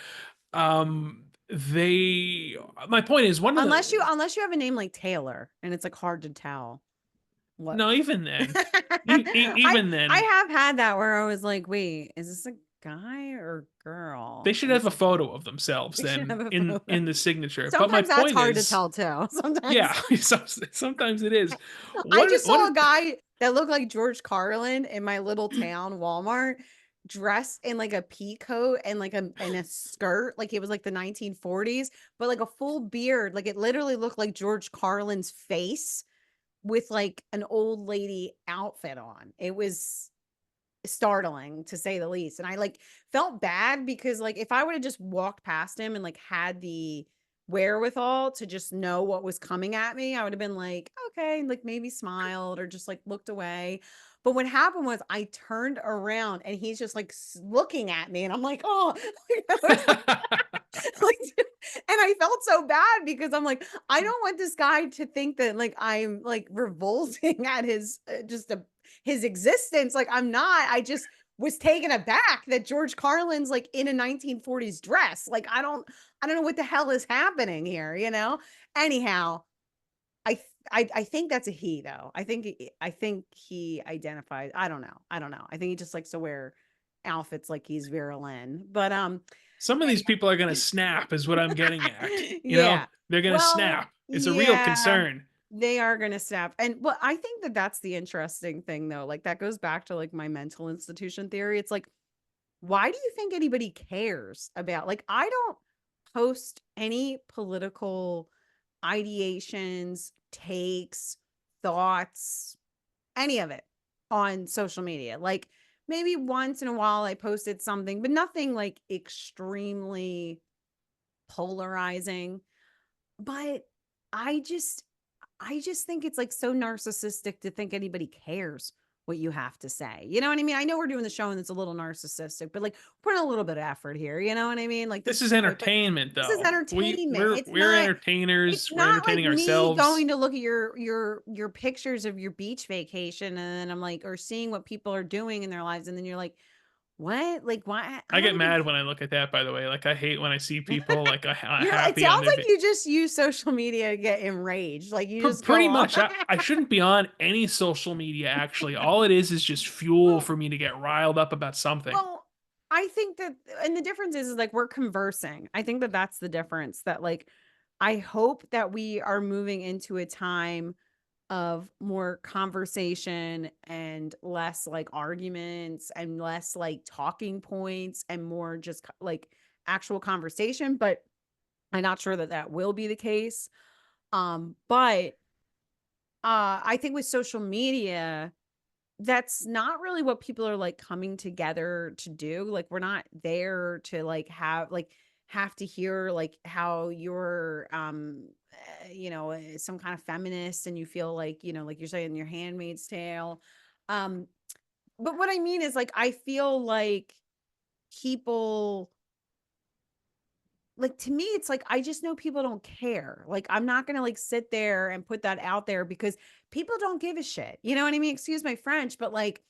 They My point is one of Unless you have a name like Taylor and it's like hard to tell what. no, even then. I Even I then, have had that where I was like, wait, is this a guy or they girl? should And have a so photo of themselves they should then have a in photo. in the signature. But my Sometimes that's point hard to is, tell too. yeah, Sometimes sometimes it is. I What just what saw a guy that looked like George Carlin in my little town Walmart, dressed in like a pea coat and like a skirt, like it was like the 1940s, but like a full beard. Like it literally looked like George Carlin's face with like an old lady outfit on. It was startling to say the least. And I like felt bad because like if I would have just walked past him and like had the wherewithal to just know what was coming at me, I would have been like, okay, like maybe smiled or just like looked away. But what happened was I turned around and he's just like looking at me and I'm like, oh, I was like, and I felt so bad because I'm like, I don't want this guy to think that like I'm like revolting at his his existence. Like I'm not. I just was taken aback that George Carlin's like in a 1940s dress. Like I don't know what the hell is happening here, you know? Anyhow, I think that's a he though. I think he identifies. I don't know. I don't know. I think he just likes to wear outfits like he's Vera Lynn. But Some of these people are gonna snap, is what I'm getting at. yeah. They're gonna Well, snap. It's a real yeah, concern. they are gonna snap. And well, I think that that's the interesting thing though. Like that goes back to like my mental institution theory. It's like, why do you think anybody cares about like I don't post any political ideations, takes, thoughts, any of it on social media. Like maybe once in a while I posted something, but nothing like extremely polarizing. But I just I just think it's like so narcissistic to think anybody cares what you have to say. You know what I mean? I know we're doing the show and it's a little narcissistic, but like put in a little bit of effort here. You know what I mean? Like This this is is great, but entertainment, this is though. entertainment. We're It's entertainers. We're not like entertaining me ourselves. going to look at your pictures of your beach vacation and then I'm like or seeing what people are doing in their lives and then you're like, "What? Like why I I don't get even mad when I look at that, by the way. Like I hate when I see people like It happy on sounds their like you just use social media to get enraged. Like you just go pretty on. much. I shouldn't be on any social media actually. All it is just fuel Well, for me to get riled up about something. Well, I think that and the difference is like we're conversing. I think that that's the difference that like I hope that we are moving into a time of more conversation and less like arguments and less like talking points and more just like actual conversation, but I'm not sure that that will be the case. But I think with social media, that's not really what people are like coming together to do. Like we're not there to have to hear like how you're some kind of feminist and you feel like, like you're saying your handmaid's tale. Um but what I mean is like I feel like people like to me it's like I just know people don't care. Like I'm not going to like sit there and put that out there because people don't give a shit. You know what I mean? Excuse my French, but like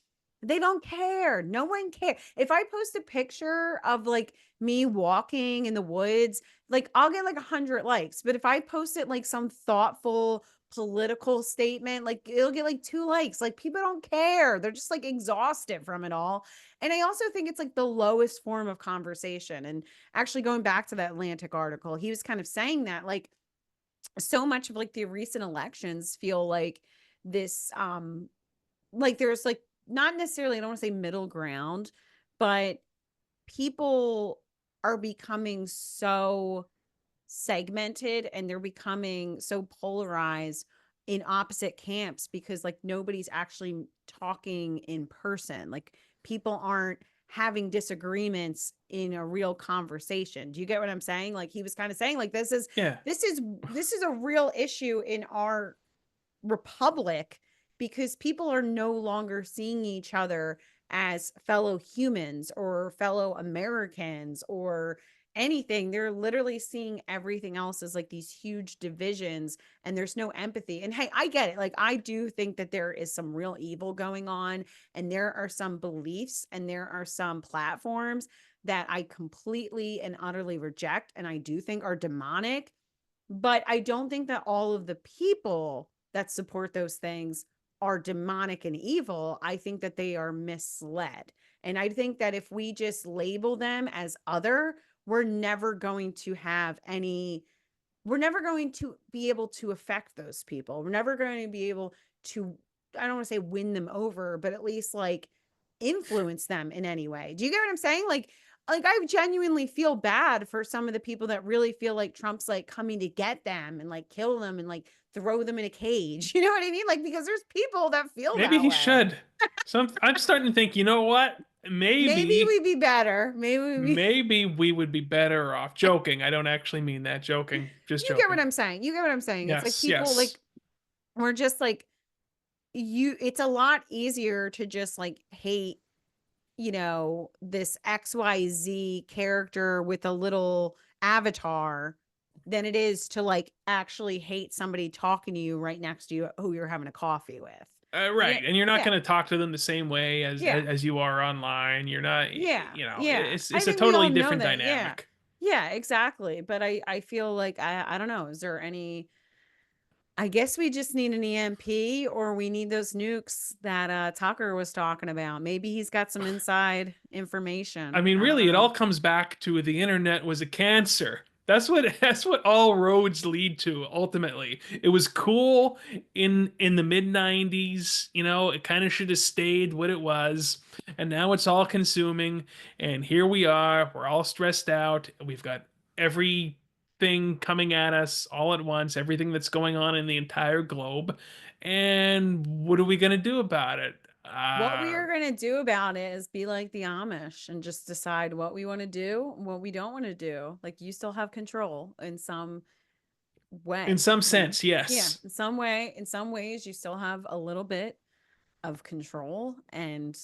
they don't care. No one cares. If I post a picture of like me walking in the woods, like I'll get like 100 likes. But if I post it like some thoughtful political statement, like it'll get like 2 likes. Like people don't care. They're just like exhausted from it all. And I also think it's like the lowest form of conversation. And actually going back to that Atlantic article, he was kind of saying that like so much of like the recent elections feel this like there's like not necessarily, I don't want to say middle ground, but people are becoming so segmented and they're becoming so polarized in opposite camps because like nobody's actually talking in person. Like people aren't having disagreements in a real conversation. Do you get what I'm saying? Like he was kind of saying like Yeah. this is this is a real issue in our republic because people are no longer seeing each other as fellow humans or fellow Americans or anything. They're literally seeing everything else as like these huge divisions and there's no empathy. And hey, I get it. Like, I do think that there is some real evil going on and there are some beliefs and there are some platforms that I completely and utterly reject and I do think are demonic. But I don't think that all of the people that support those things are demonic and evil. I think that they are misled. And I think that if we just label them as other, we're never going to have any, we're never going to be able to affect those people. We're never going to be able to, I don't want to say win them over, but at least like influence them in any way. Do you get what I'm saying? Like I genuinely feel bad for some of the people that really feel like Trump's like coming to get them and like kill them and like throw them in a cage. You know what I mean? Like because there's people that feel Maybe that he way. should. I'm starting to think, you know what? Maybe Maybe we'd be better. Maybe we'd be maybe we would be better off. Joking. I don't actually mean that. Joking. Just you get what joking. I'm saying. You get what I'm saying. It's like Yes, people yes. like we're just like it's a lot easier to just like hate, this XYZ character with a little avatar than it is to like actually hate somebody talking to you right next to you who you're having a coffee with. Yeah. Right, and you're not Yeah. going to talk to them the same way Yeah. as you are online. You're not, Yeah. Yeah. I it's a think we all totally know different that. Yeah. dynamic. Yeah, exactly. But I feel like I don't know. Is there any I guess we just need an EMP or we need those nukes that Tucker was talking about. Maybe he's got some inside I information. mean, I don't really, it know. all comes back to the internet was a cancer. That's what all roads lead to ultimately. It was cool in the mid 90s, it kind of should have stayed what it was, and now it's all consuming, and here we are, we're all stressed out. We've got everything coming at us all at once, everything that's going on in the entire globe. And what are we going to do about it? What we are going to do about it is be like the Amish and just decide what we want to do, what we don't want to do. Like you still have control in some In way. some And sense, yeah, yes. in some ways you still have a little bit of control and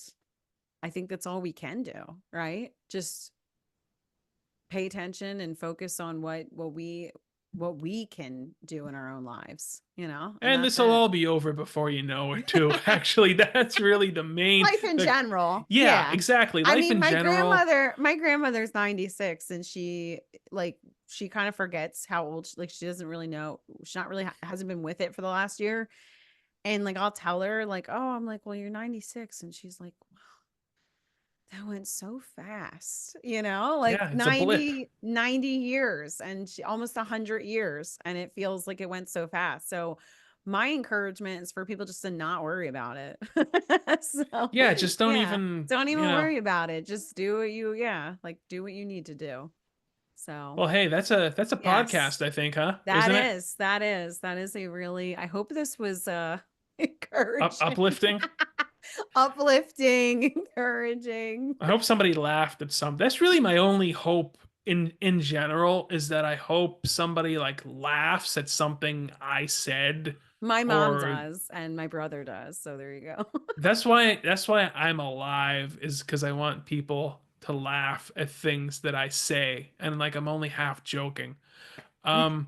I think that's all we can do, right? Just pay attention and focus on what we can do in our own lives, and And that's this will it. all be over before you know it, too. Actually, that's really the main. Life in general. Yeah, Yeah. exactly. I Life mean, in general. my grandmother's 96 and like she kind of forgets how old like she doesn't really know. She's not really hasn't been with it for the last year. And like I'll tell her like, "Oh, I'm like, well, you're 96." And she's like, That went so fast, you know, like Yeah, it's a blip. 90 years and almost 100 years. And it feels like it went so fast. So, my encouragement is for people just to not worry about it. So, Yeah, just don't yeah, even, don't you even know. worry about it. Just do what you, yeah, like do what you need to do. So, Well, hey, that's a yes, podcast, I think, huh? Isn't it? that is a really, I hope this was encouraging, Uplifting. uplifting, encouraging. I hope somebody laughed at some. That's really my only hope in general, is that I hope somebody like laughs at something I said, My mom or does, and my brother does, so there you go. that's why I'm alive, is because I want people to laugh at things that I say, and like I'm only half joking. Um,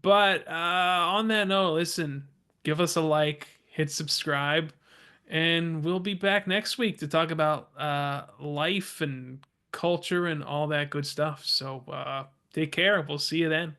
but on that note, listen, give us a like, hit subscribe, and we'll be back next week to talk about life and culture and all that good stuff. So take care. We'll see you then.